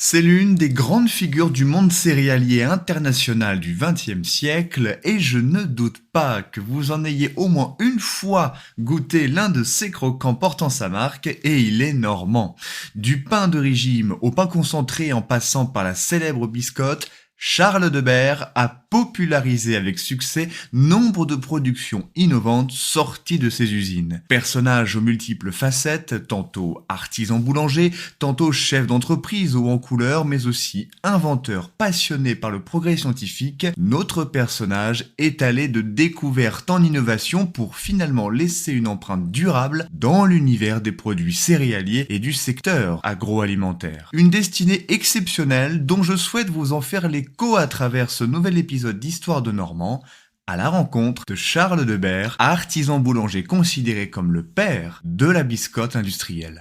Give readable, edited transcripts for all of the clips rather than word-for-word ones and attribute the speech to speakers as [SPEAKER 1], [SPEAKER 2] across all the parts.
[SPEAKER 1] C'est l'une des grandes figures du monde céréalier international du XXe siècle et je ne doute pas que vous en ayez au moins une fois goûté l'un de ses croquants portant sa marque et il est normand. Du pain de régime au pain concentré en passant par la célèbre biscotte, Charles de Berre a popularisé avec succès nombre de productions innovantes sorties de ses usines. Personnage aux multiples facettes, tantôt artisan boulanger, tantôt chef d'entreprise haut en couleur, mais aussi inventeur passionné par le progrès scientifique, notre personnage est allé de découverte en innovation pour finalement laisser une empreinte durable dans l'univers des produits céréaliers et du secteur agroalimentaire. Une destinée exceptionnelle dont je souhaite vous en faire l'écho à travers ce nouvel épisode d'Histoire de Normand, à la rencontre de Charles de Berre, artisan boulanger considéré comme le père de la biscotte industrielle.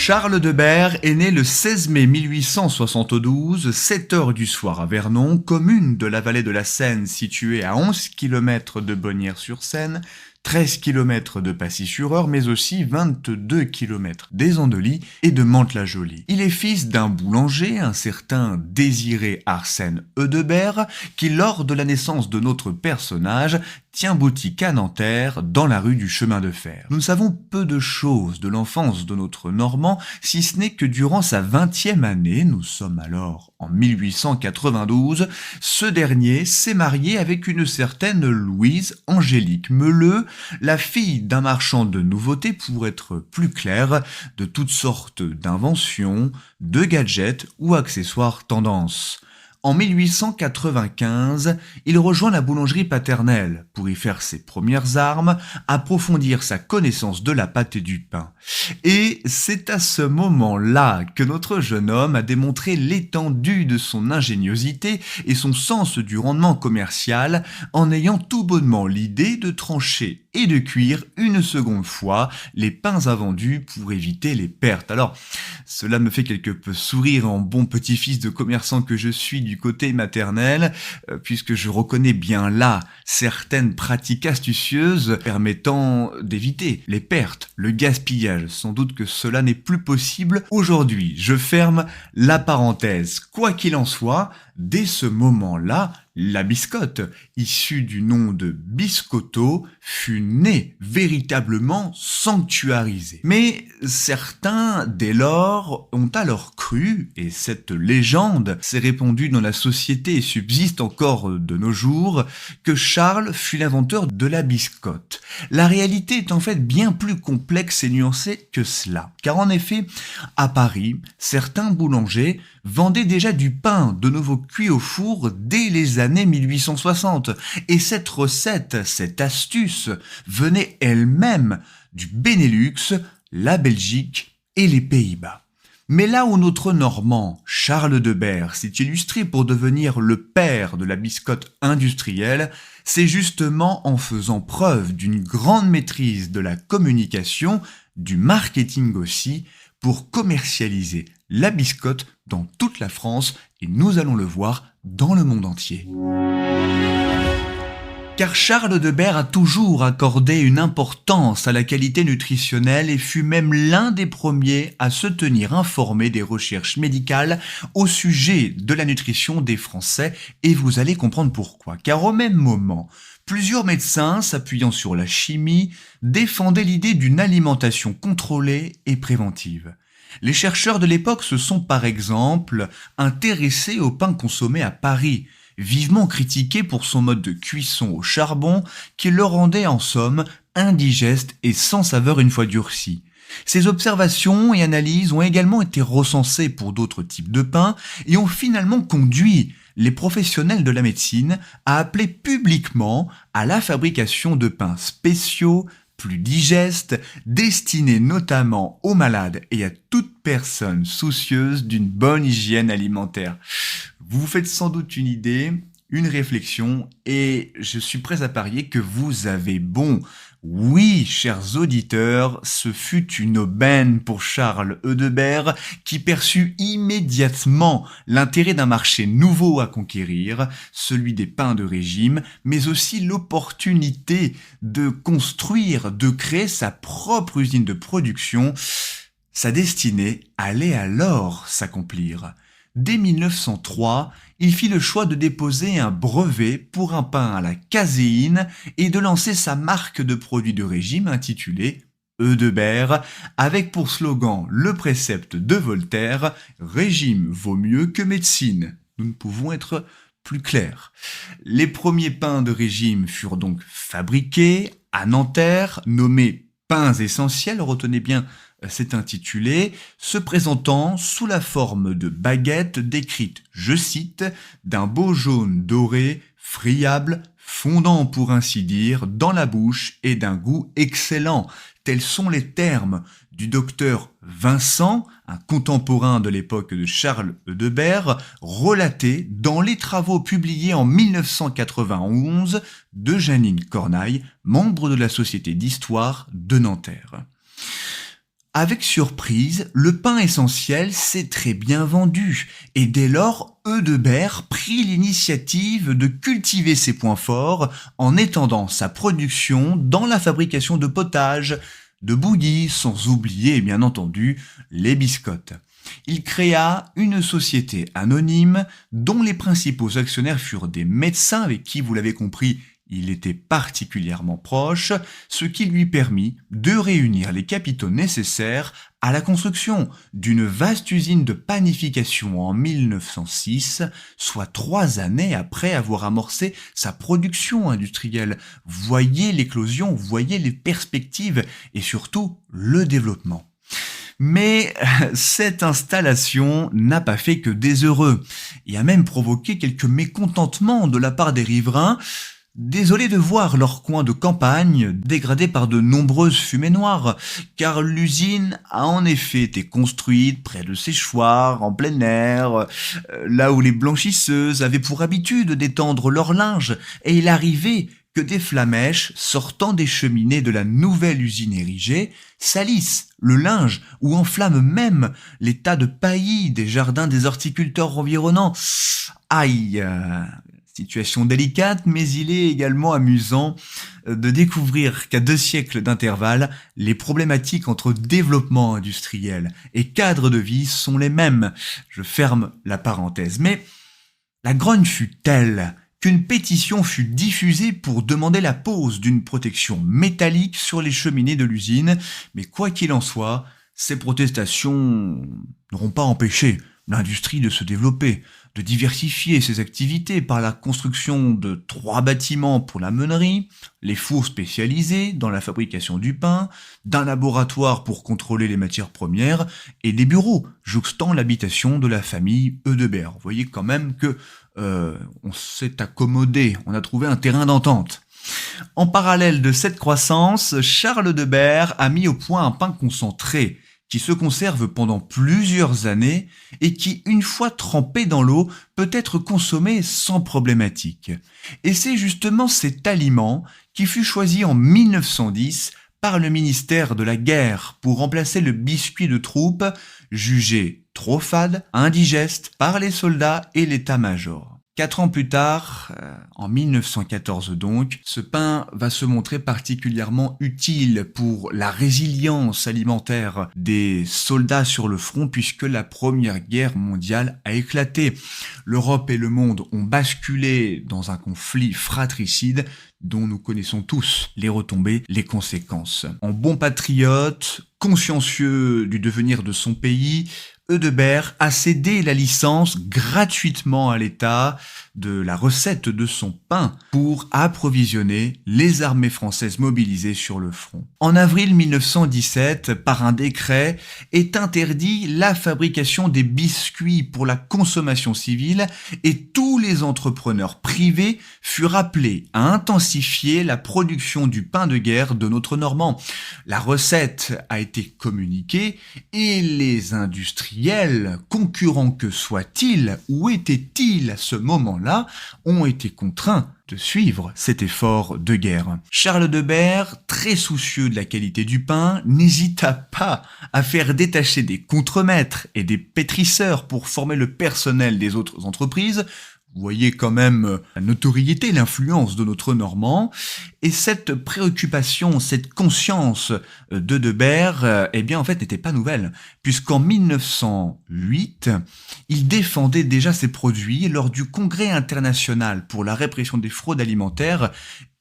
[SPEAKER 1] Charles de Berre est né le 16 mai 1872, 7 heures du soir à Vernon, commune de la vallée de la Seine située à 11 km de Bonnières-sur-Seine, 13 km de Pacy-sur-Eure, mais aussi 22 km des Andelys et de Mantes-la-Jolie. Il est fils d'un boulanger, un certain Désiré Arsène Eudebert, qui lors de la naissance de notre personnage, tient boutique à Nanterre, dans la rue du Chemin de Fer. Nous savons peu de choses de l'enfance de notre Normand, si ce n'est que durant sa 20e année, nous sommes alors en 1892, ce dernier s'est marié avec une certaine Louise Angélique Meleux, la fille d'un marchand de nouveautés, pour être plus clair, de toutes sortes d'inventions, de gadgets ou accessoires tendance. En 1895, il rejoint la boulangerie paternelle pour y faire ses premières armes, approfondir sa connaissance de la pâte et du pain. Et c'est à ce moment-là que notre jeune homme a démontré l'étendue de son ingéniosité et son sens du rendement commercial en ayant tout bonnement l'idée de trancher et de cuire une seconde fois les pains invendus pour éviter les pertes. Alors, cela me fait quelque peu sourire en bon petit-fils de commerçant que je suis du côté maternel, puisque je reconnais bien là certaines pratiques astucieuses permettant d'éviter les pertes, le gaspillage. Sans doute que cela n'est plus possible aujourd'hui. Je ferme la parenthèse. Quoi qu'il en soit, dès ce moment-là, la biscotte, issue du nom de biscotto, fut née, véritablement sanctuarisée. Mais certains, dès lors, ont alors cru, et cette légende s'est répandue dans la société et subsiste encore de nos jours, que Charles fut l'inventeur de la biscotte. La réalité est en fait bien plus complexe et nuancée que cela. Car en effet, à Paris, certains boulangers vendaient déjà du pain de nouveau cuit au four dès les années 1860. Et cette recette, cette astuce, venait elle-même du Benelux, la Belgique et les Pays-Bas. Mais là où notre Normand, Charles de Berre, s'est illustré pour devenir le père de la biscotte industrielle, c'est justement en faisant preuve d'une grande maîtrise de la communication, du marketing aussi, pour commercialiser la biscotte dans toute la France et nous allons le voir dans le monde entier. Car Charles de Berre a toujours accordé une importance à la qualité nutritionnelle et fut même l'un des premiers à se tenir informé des recherches médicales au sujet de la nutrition des Français et vous allez comprendre pourquoi. Car au même moment, plusieurs médecins, s'appuyant sur la chimie, défendaient l'idée d'une alimentation contrôlée et préventive. Les chercheurs de l'époque se sont par exemple intéressés au pain consommé à Paris, vivement critiqué pour son mode de cuisson au charbon qui le rendait en somme indigeste et sans saveur une fois durci. Ces observations et analyses ont également été recensées pour d'autres types de pain et ont finalement conduit les professionnels de la médecine à appeler publiquement à la fabrication de pains spéciaux, plus digestes, destinés notamment aux malades et à toute personne soucieuse d'une bonne hygiène alimentaire. Vous vous faites sans doute une idée, une réflexion et je suis prêt à parier que vous avez bon. Oui, chers auditeurs, ce fut une aubaine pour Charles Eudebert qui perçut immédiatement l'intérêt d'un marché nouveau à conquérir, celui des pains de régime, mais aussi l'opportunité de construire, de créer sa propre usine de production. Sa destinée allait alors s'accomplir. Dès 1903, il fit le choix de déposer un brevet pour un pain à la caséine et de lancer sa marque de produits de régime intitulée Eudebert, avec pour slogan le précepte de Voltaire « Régime vaut mieux que médecine ». Nous ne pouvons être plus clairs. Les premiers pains de régime furent donc fabriqués à Nanterre, nommés pains essentiels, retenez bien cet intitulé, se présentant sous la forme de baguettes décrites, je cite, d'un beau jaune doré, friable, fondant pour ainsi dire dans la bouche et d'un goût excellent. Tels sont les termes du docteur Vincent, un contemporain de l'époque de Charles Eudebert, relatés dans les travaux publiés en 1991 de Jeannine Cornaille, membre de la Société d'Histoire de Nanterre. Avec surprise, le pain essentiel s'est très bien vendu et dès lors, Eudebert prit l'initiative de cultiver ses points forts en étendant sa production dans la fabrication de potages, de bouillies, sans oublier bien entendu les biscottes. Il créa une société anonyme dont les principaux actionnaires furent des médecins avec qui, vous l'avez compris, il était particulièrement proche, ce qui lui permit de réunir les capitaux nécessaires à la construction d'une vaste usine de panification en 1906, soit 3 années après avoir amorcé sa production industrielle. Voyez l'éclosion, voyez les perspectives et surtout le développement. Mais cette installation n'a pas fait que des heureux et a même provoqué quelques mécontentements de la part des riverains, désolés de voir leur coin de campagne dégradé par de nombreuses fumées noires, car l'usine a en effet été construite près de séchoirs, en plein air, là où les blanchisseuses avaient pour habitude d'étendre leur linge, et il arrivait que des flamèches sortant des cheminées de la nouvelle usine érigée salissent le linge ou enflamment même les tas de paillis des jardins des horticulteurs environnants. Aïe! Situation délicate, mais il est également amusant de découvrir qu'à 2 siècles d'intervalle, les problématiques entre développement industriel et cadre de vie sont les mêmes. Je ferme la parenthèse. Mais la grogne fut telle qu'une pétition fut diffusée pour demander la pose d'une protection métallique sur les cheminées de l'usine. Mais quoi qu'il en soit, ces protestations n'auront pas empêché l'industrie de se développer, de diversifier ses activités par la construction de 3 bâtiments pour la meunerie, les fours spécialisés dans la fabrication du pain, d'un laboratoire pour contrôler les matières premières et des bureaux jouxtant l'habitation de la famille Eudebert. Vous voyez quand même que on s'est accommodé, on a trouvé un terrain d'entente. En parallèle de cette croissance, Charles Eudebert a mis au point un pain concentré qui se conserve pendant plusieurs années et qui, une fois trempé dans l'eau, peut être consommé sans problématique. Et c'est justement cet aliment qui fut choisi en 1910 par le ministère de la Guerre pour remplacer le biscuit de troupe, jugé trop fade, indigeste par les soldats et l'état-major. 4 ans plus tard, en 1914 donc, ce pain va se montrer particulièrement utile pour la résilience alimentaire des soldats sur le front puisque la Première Guerre mondiale a éclaté. L'Europe et le monde ont basculé dans un conflit fratricide dont nous connaissons tous les retombées, les conséquences. En bon patriote, consciencieux du devenir de son pays, Eudebert a cédé la licence gratuitement à l'État de la recette de son pain pour approvisionner les armées françaises mobilisées sur le front. En avril 1917, par un décret, est interdit la fabrication des biscuits pour la consommation civile et tous les entrepreneurs privés furent appelés à intensifier la production du pain de guerre de notre Normand. La recette a été communiquée et les industriels industriels, concurrents que soient-ils, où étaient-ils à ce moment-là, ont été contraints de suivre cet effort de guerre. Charles de Berre, très soucieux de la qualité du pain, n'hésita pas à faire détacher des contremaîtres et des pétrisseurs pour former le personnel des autres entreprises. Vous voyez quand même la notoriété, l'influence de notre Normand. Et cette préoccupation, cette conscience de Berre, eh bien en fait n'était pas nouvelle, puisqu'en 1908, il défendait déjà ses produits lors du Congrès international pour la répression des fraudes alimentaires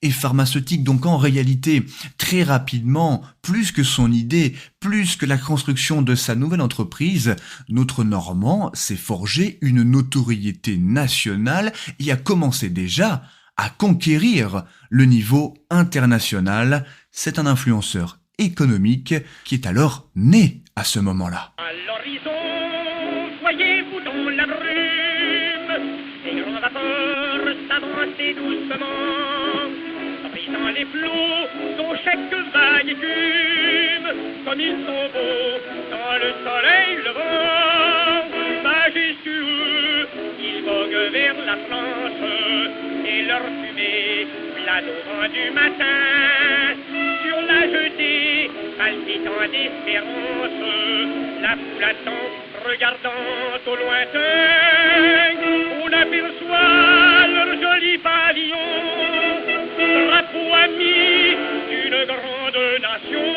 [SPEAKER 1] et pharmaceutiques. Donc en réalité, très rapidement, plus que son idée, plus que la construction de sa nouvelle entreprise, notre Normand s'est forgé une notoriété nationale et a commencé déjà à conquérir le niveau international. C'est un influenceur économique qui est alors né à ce moment-là.
[SPEAKER 2] À l'horizon, voyez-vous dans la brume, les grands vapeurs s'avancer doucement, brisant les flots dont chaque vague écume, comme ils sont beaux dans le soleil levant, majestueux, ils voguent vers la France, et leur fumée plane au vent du matin, sur la jetée, palpitant d'espérance, la foule attend, regardant au lointain, on aperçoit leur joli pavillon, drapeau ami d'une grande nation.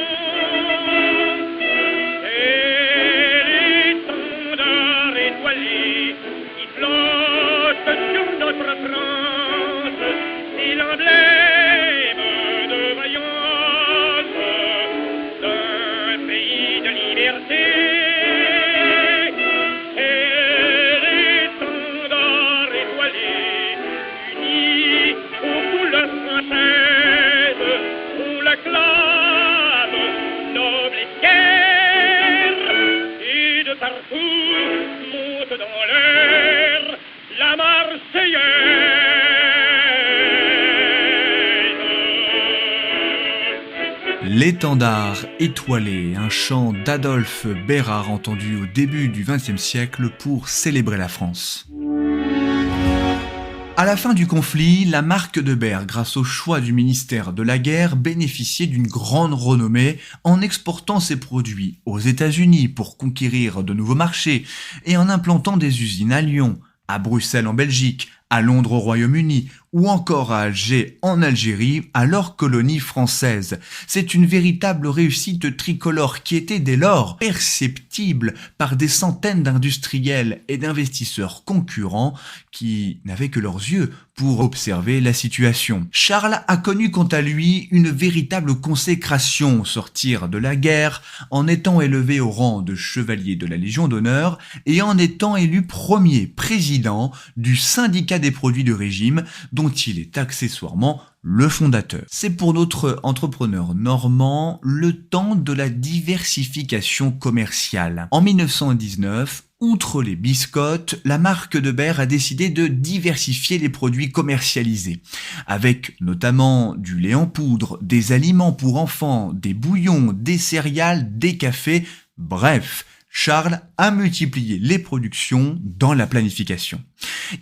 [SPEAKER 2] Et l'étendard étoilé qui flotte sur notre France, c'est l'emblème de vaillance d'un pays de liberté. Et l'étendard étoilé uni aux couleurs françaises, on l'acclame, noble et fier, et de partout monte dans l'air la Marseillaise.
[SPEAKER 1] L'étendard étoilé, un chant d'Adolphe Bérard entendu au début du XXe siècle pour célébrer la France. À la fin du conflit, la marque de Berre, grâce au choix du ministère de la Guerre, bénéficiait d'une grande renommée en exportant ses produits aux États-Unis pour conquérir de nouveaux marchés et en implantant des usines à Lyon, à Bruxelles en Belgique, à Londres au Royaume-Uni ou encore à Alger en Algérie, alors colonie française. C'est une véritable réussite tricolore qui était dès lors perceptible par des centaines d'industriels et d'investisseurs concurrents qui n'avaient que leurs yeux pour observer la situation. Charles a connu quant à lui une véritable consécration au sortir de la guerre, en étant élevé au rang de chevalier de la Légion d'honneur et en étant élu premier président du syndicat des produits de régime dont il est accessoirement le fondateur. C'est pour notre entrepreneur normand le temps de la diversification commerciale. En 1919, outre les biscottes, la marque de Berre a décidé de diversifier les produits commercialisés, avec notamment du lait en poudre, des aliments pour enfants, des bouillons, des céréales, des cafés, bref. Charles a multiplié les productions dans la planification.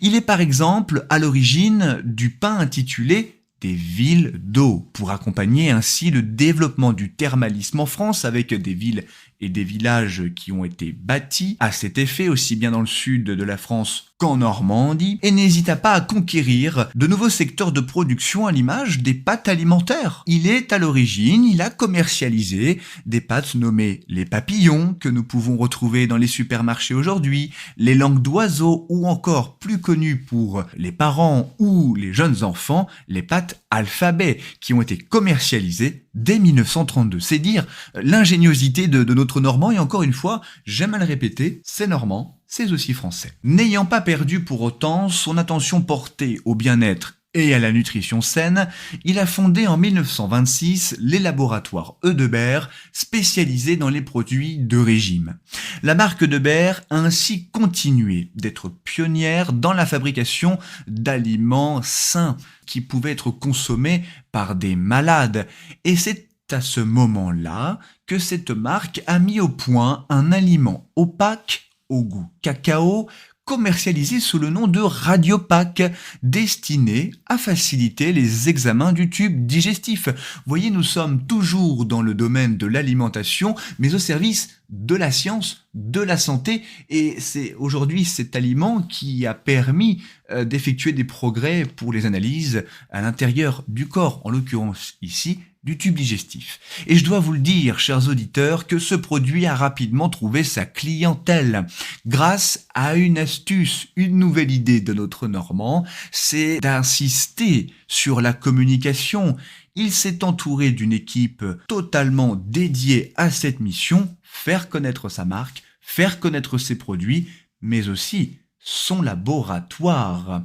[SPEAKER 1] Il est par exemple à l'origine du pain intitulé des villes d'eau, pour accompagner ainsi le développement du thermalisme en France avec des villes et des villages qui ont été bâtis à cet effet aussi bien dans le sud de la France qu'en Normandie, et n'hésita pas à conquérir de nouveaux secteurs de production à l'image des pâtes alimentaires. Il est à l'origine, il a commercialisé des pâtes nommées les papillons que nous pouvons retrouver dans les supermarchés aujourd'hui, les langues d'oiseaux ou encore plus connues pour les parents ou les jeunes enfants, les pâtes alphabet qui ont été commercialisées dès 1932. C'est dire l'ingéniosité de notre Normand, et encore une fois, j'aime à le répéter, c'est normand, c'est aussi français. N'ayant pas perdu pour autant son attention portée au bien-être et à la nutrition saine, il a fondé en 1926 les laboratoires E. de Berre, spécialisés dans les produits de régime. La marque de Berre a ainsi continué d'être pionnière dans la fabrication d'aliments sains qui pouvaient être consommés par des malades, et c'est à ce moment-là que cette marque a mis au point un aliment opaque au goût cacao, commercialisé sous le nom de Radiopac, destiné à faciliter les examens du tube digestif. Vous voyez, nous sommes toujours dans le domaine de l'alimentation, mais au service de la science, de la santé, et c'est aujourd'hui cet aliment qui a permis d'effectuer des progrès pour les analyses à l'intérieur du corps, en l'occurrence ici du tube digestif. Et je dois vous le dire, chers auditeurs, que ce produit a rapidement trouvé sa clientèle grâce à une astuce, une nouvelle idée de notre Normand, c'est d'insister sur la communication. Il s'est entouré d'une équipe totalement dédiée à cette mission, faire connaître sa marque, faire connaître ses produits, mais aussi son laboratoire.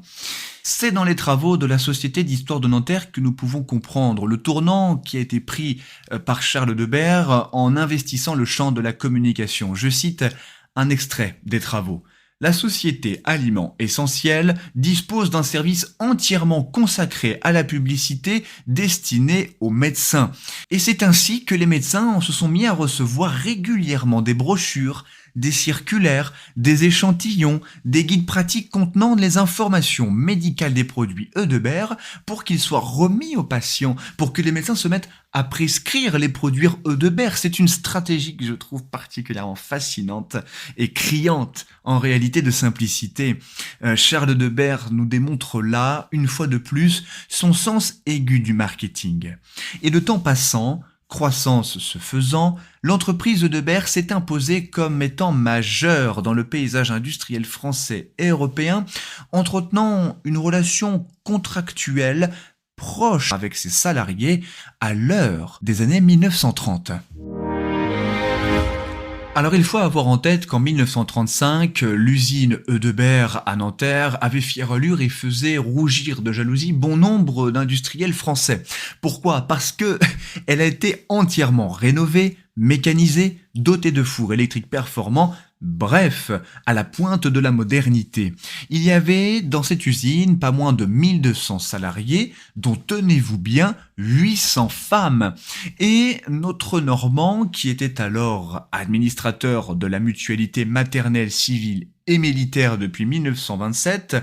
[SPEAKER 1] C'est dans les travaux de la Société d'Histoire de Nanterre que nous pouvons comprendre le tournant qui a été pris par Charles Debert en investissant le champ de la communication. Je cite un extrait des travaux. La société Aliments Essentiels dispose d'un service entièrement consacré à la publicité destinée aux médecins. Et c'est ainsi que les médecins se sont mis à recevoir régulièrement des brochures, des circulaires, des échantillons, des guides pratiques contenant les informations médicales des produits Eudebert pour qu'ils soient remis aux patients, pour que les médecins se mettent à prescrire les produits Eudebert. C'est une stratégie que je trouve particulièrement fascinante et criante en réalité de simplicité. Charles Debert nous démontre là, une fois de plus, son sens aigu du marketing. Et le temps passant, croissance se faisant, l'entreprise Eudebert s'est imposée comme étant majeure dans le paysage industriel français et européen, entretenant une relation contractuelle proche avec ses salariés à l'heure des années 1930. Alors il faut avoir en tête qu'en 1935, l'usine Eudebert à Nanterre avait fière allure et faisait rougir de jalousie bon nombre d'industriels français. Pourquoi ? Parce que elle a été entièrement rénovée, mécanisée, dotée de fours électriques performants, bref, à la pointe de la modernité. Il y avait dans cette usine pas moins de 1200 salariés, dont, tenez-vous bien, 800 femmes. Et notre Normand, qui était alors administrateur de la mutualité maternelle, civile et militaire depuis 1927,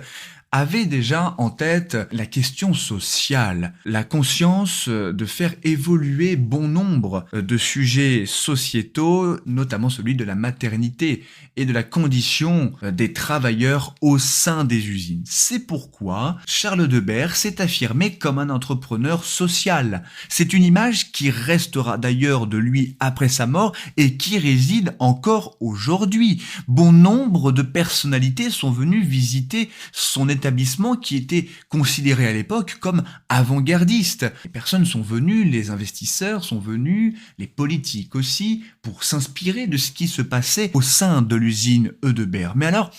[SPEAKER 1] avait déjà en tête la question sociale, la conscience de faire évoluer bon nombre de sujets sociétaux, notamment celui de la maternité et de la condition des travailleurs au sein des usines. C'est pourquoi Charles Debert s'est affirmé comme un entrepreneur social. C'est une image qui restera d'ailleurs de lui après sa mort et qui réside encore aujourd'hui. Bon nombre de personnalités sont venues visiter son établissement qui était considéré à l'époque comme avant-gardiste. Les personnes sont venues, les investisseurs sont venus, les politiques aussi, pour s'inspirer de ce qui se passait au sein de l'usine Eudebert. Mais alors,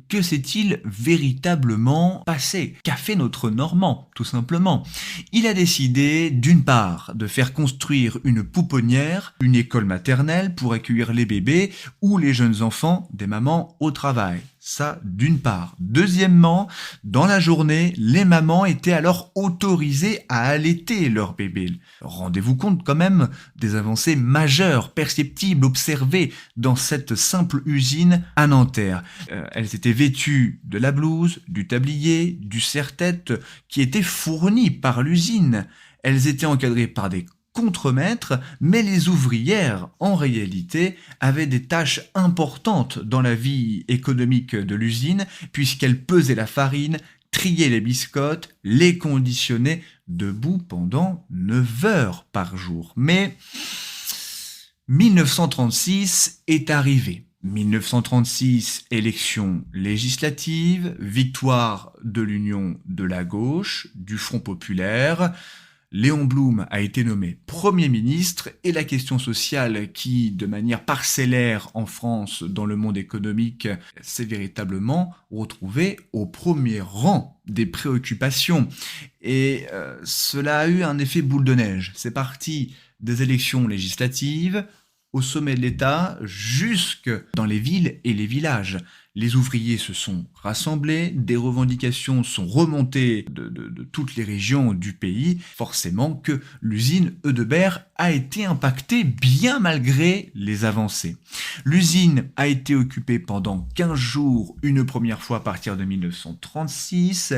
[SPEAKER 1] que s'est-il véritablement passé ? Qu'a fait notre Normand, tout simplement ? Il a décidé, d'une part, de faire construire une pouponnière, une école maternelle pour accueillir les bébés ou les jeunes enfants des mamans au travail. Ça, d'une part. Deuxièmement, dans la journée, les mamans étaient alors autorisées à allaiter leurs bébés. Rendez-vous compte quand même des avancées majeures, perceptibles, observées dans cette simple usine à Nanterre. Elles étaient vêtues de la blouse, du tablier, du serre-tête qui étaient fournis par l'usine. Elles étaient encadrées par des contremaîtres, mais les ouvrières, en réalité, avaient des tâches importantes dans la vie économique de l'usine, puisqu'elles pesaient la farine, triaient les biscottes, les conditionnaient debout pendant 9 heures par jour. Mais 1936 est arrivé. 1936, élection législative, victoire de l'Union de la gauche, du Front populaire. Léon Blum a été nommé Premier ministre et la question sociale qui, de manière parcellaire en France dans le monde économique, s'est véritablement retrouvée au premier rang des préoccupations. Et cela a eu un effet boule de neige. C'est parti des élections législatives, au sommet de l'État, jusque dans les villes et les villages. Les ouvriers se sont rassemblés, des revendications sont remontées de toutes les régions du pays. Forcément que l'usine Eudebert a été impactée bien malgré les avancées. L'usine a été occupée pendant 15 jours une première fois à partir de 1936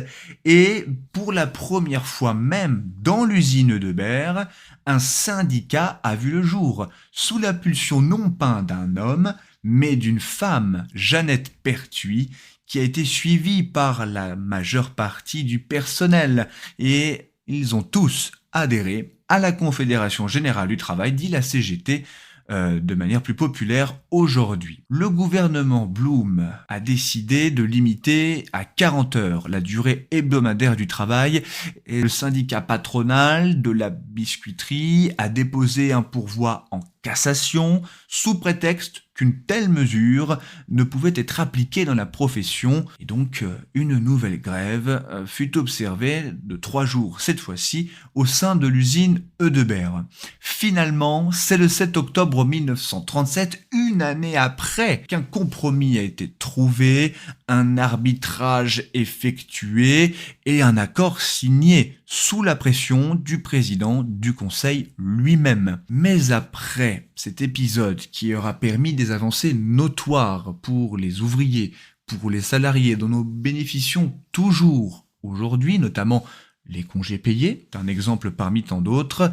[SPEAKER 1] et pour la première fois même dans l'usine Eudebert, un syndicat a vu le jour sous l'impulsion non pas d'un homme mais d'une femme, Jeannette Pertuis, qui a été suivie par la majeure partie du personnel et ils ont tous adhéré à la Confédération Générale du Travail, dit la CGT, de manière plus populaire aujourd'hui. Le gouvernement Blum a décidé de limiter à 40 heures la durée hebdomadaire du travail et le syndicat patronal de la biscuiterie a déposé un pourvoi en cassation sous prétexte qu'une telle mesure ne pouvait être appliquée dans la profession et donc une nouvelle grève fut observée de 3 jours cette fois-ci au sein de l'usine Eudebert. Finalement, c'est le 7 octobre 1937, une année après qu'un compromis a été trouvé, un arbitrage effectué et un accord signé sous la pression du président du conseil lui-même. Mais après cet épisode qui aura permis des avancées notoires pour les ouvriers, pour les salariés dont nous bénéficions toujours aujourd'hui, notamment les congés payés, un exemple parmi tant d'autres,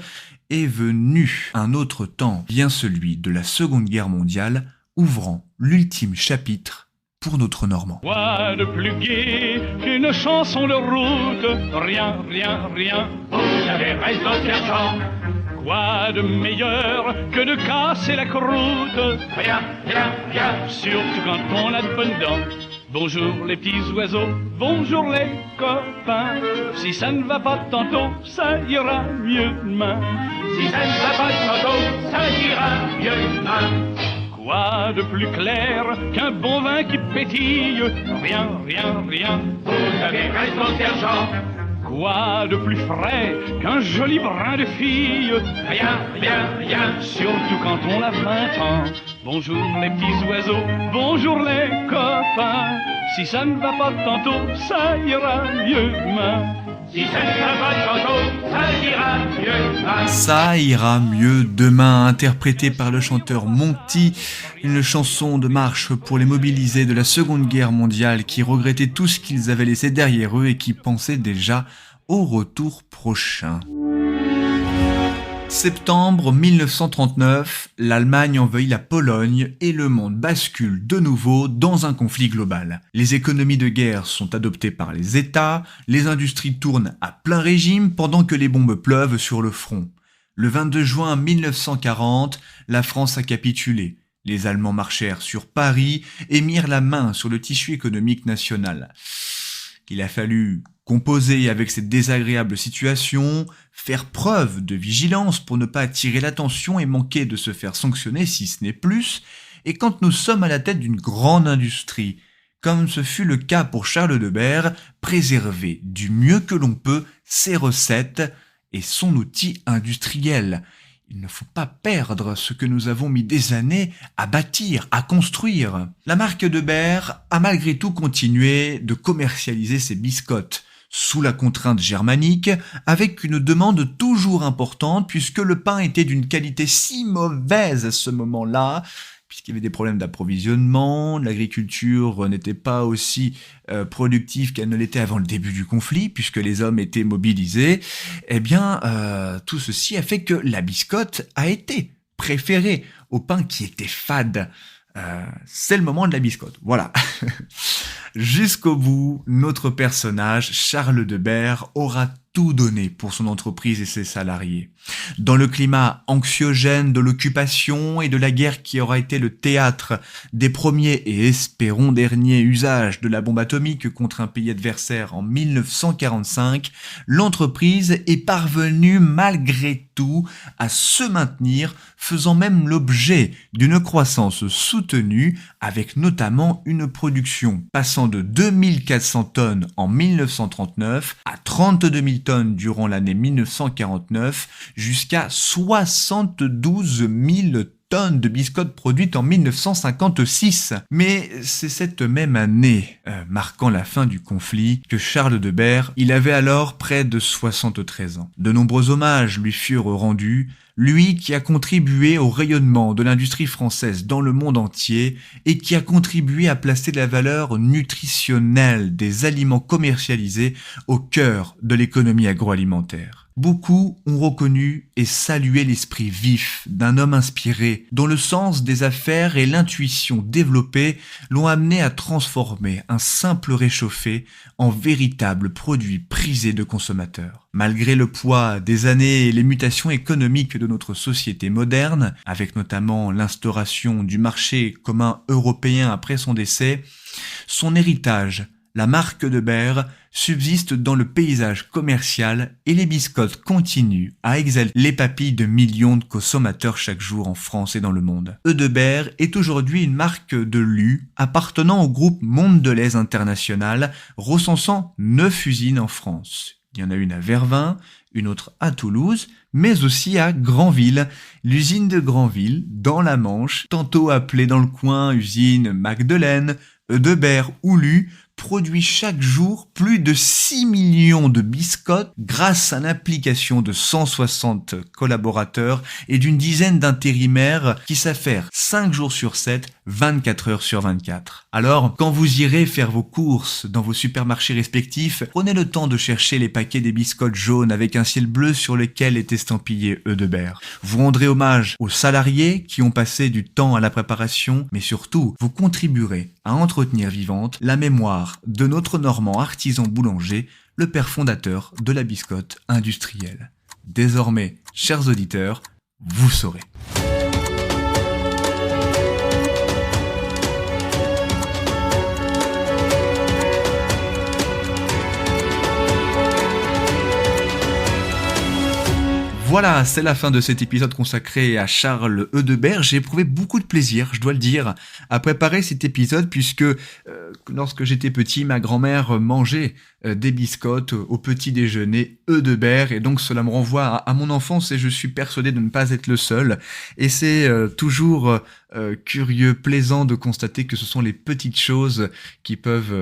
[SPEAKER 1] est venu un autre temps, bien celui de la Seconde Guerre mondiale, ouvrant l'ultime chapitre pour notre Normand.
[SPEAKER 2] Quoi de plus gai qu'une chanson de route? Rien, rien, rien. Vous avez raison, sergent. Quoi de meilleur que de casser la croûte? Rien, rien, rien. Surtout quand on a de bonnes dents. Bonjour les petits oiseaux, bonjour les copains. Si ça ne va pas tantôt, ça ira mieux demain. Si ça ne va pas tantôt, ça ira mieux demain. Quoi de plus clair qu'un bon vin qui pétille? Rien, rien, rien. Vous avez raison, sergent. Quoi de plus frais qu'un joli brin de fille? Rien, rien, rien. Surtout quand on a 20 ans. Bonjour les petits oiseaux, bonjour les copains. Si ça ne va pas tantôt, ça ira mieux demain. Si ça ne va pas tantôt, ça ira mieux demain.
[SPEAKER 1] Ça ira mieux demain, interprété par le chanteur Monty, une chanson de marche pour les mobilisés de la Seconde Guerre mondiale qui regrettaient tout ce qu'ils avaient laissé derrière eux et qui pensaient déjà au retour prochain. Septembre 1939, l'Allemagne envahit la Pologne et le monde bascule de nouveau dans un conflit global. Les économies de guerre sont adoptées par les États, les industries tournent à plein régime pendant que les bombes pleuvent sur le front. Le 22 juin 1940, la France a capitulé. Les Allemands marchèrent sur Paris et mirent la main sur le tissu économique national. Il a fallu composer avec cette désagréable situation, faire preuve de vigilance pour ne pas attirer l'attention et manquer de se faire sanctionner si ce n'est plus, et quand nous sommes à la tête d'une grande industrie, comme ce fut le cas pour Charles Eudebert, préserver du mieux que l'on peut ses recettes et son outil industriel. Il ne faut pas perdre ce que nous avons mis des années à bâtir, à construire. La marque Eudebert a malgré tout continué de commercialiser ses biscottes, sous la contrainte germanique, avec une demande toujours importante puisque le pain était d'une qualité si mauvaise à ce moment-là, puisqu'il y avait des problèmes d'approvisionnement, l'agriculture n'était pas aussi productive qu'elle ne l'était avant le début du conflit, puisque les hommes étaient mobilisés, eh bien, tout ceci a fait que la biscotte a été préférée au pain qui était fade. C'est le moment de la biscotte, voilà. Jusqu'au bout, notre personnage, Charles Eudebert, aura tout donné pour son entreprise et ses salariés. Dans le climat anxiogène de l'occupation et de la guerre qui aura été le théâtre des premiers et espérons derniers usages de la bombe atomique contre un pays adversaire en 1945, l'entreprise est parvenue malgré tout à se maintenir, faisant même l'objet d'une croissance soutenue avec notamment une production passant de 2400 tonnes en 1939 à 32 000 tonnes durant l'année 1949 jusqu'à 72 000 tonnes de biscottes produites en 1956. Mais c'est cette même année, marquant la fin du conflit, que Charles de Berre, il avait alors près de 73 ans. De nombreux hommages lui furent rendus, lui qui a contribué au rayonnement de l'industrie française dans le monde entier et qui a contribué à placer la valeur nutritionnelle des aliments commercialisés au cœur de l'économie agroalimentaire. Beaucoup ont reconnu et salué l'esprit vif d'un homme inspiré, dont le sens des affaires et l'intuition développée l'ont amené à transformer un simple réchauffé en véritable produit prisé de consommateurs. Malgré le poids des années et les mutations économiques de notre société moderne, avec notamment l'instauration du marché commun européen après son décès, son héritage, la marque de Berre, subsiste dans le paysage commercial et les biscottes continuent à exalter les papilles de millions de consommateurs chaque jour en France et dans le monde. De Berre est aujourd'hui une marque de lu appartenant au groupe Mondelez International, recensant 9 usines en France. Il y en a une à Vervins, une autre à Toulouse, mais aussi à Granville, l'usine de Granville, dans la Manche, tantôt appelée dans le coin usine Magdeleine, de Berre ou Lu, produit chaque jour plus de 6 millions de biscottes grâce à l'implication de 160 collaborateurs et d'une dizaine d'intérimaires qui s'affairent 5 jours sur 7, 24 heures sur 24. Alors, quand vous irez faire vos courses dans vos supermarchés respectifs, prenez le temps de chercher les paquets des biscottes jaunes avec un ciel bleu sur lequel est estampillé de Berre. Vous rendrez hommage aux salariés qui ont passé du temps à la préparation, mais surtout, vous contribuerez à entretenir vivante la mémoire de notre Normand artisan boulanger, le père fondateur de la biscotte industrielle. Désormais, chers auditeurs, vous saurez. Voilà, c'est la fin de cet épisode consacré à Charles de Berre. J'ai éprouvé beaucoup de plaisir, je dois le dire, à préparer cet épisode puisque lorsque j'étais petit, ma grand-mère mangeait des biscottes au petit déjeuner de Berre et donc cela me renvoie à mon enfance et je suis persuadé de ne pas être le seul. Et c'est toujours curieux, plaisant de constater que ce sont les petites choses qui peuvent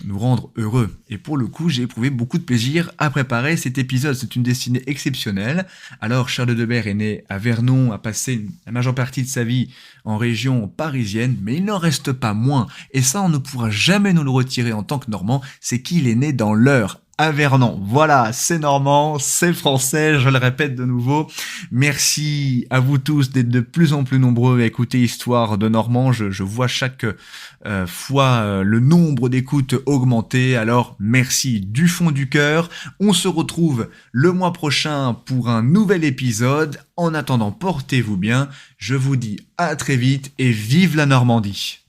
[SPEAKER 1] nous rendre heureux. Et pour le coup, j'ai éprouvé beaucoup de plaisir à préparer cet épisode. C'est une destinée exceptionnelle. Alors, Charles de Berre est né à Vernon, a passé la majeure partie de sa vie en région parisienne, mais il n'en reste pas moins. Et ça, on ne pourra jamais nous le retirer en tant que Normand, c'est qu'il est né dans l'Eure, à Vernon. Voilà, c'est normand, c'est français, je le répète de nouveau. Merci à vous tous d'être de plus en plus nombreux à écouter Histoire de Normand. Je vois chaque fois le nombre d'écoutes augmenter, alors merci du fond du cœur. On se retrouve le mois prochain pour un nouvel épisode. En attendant, portez-vous bien. Je vous dis à très vite et vive la Normandie.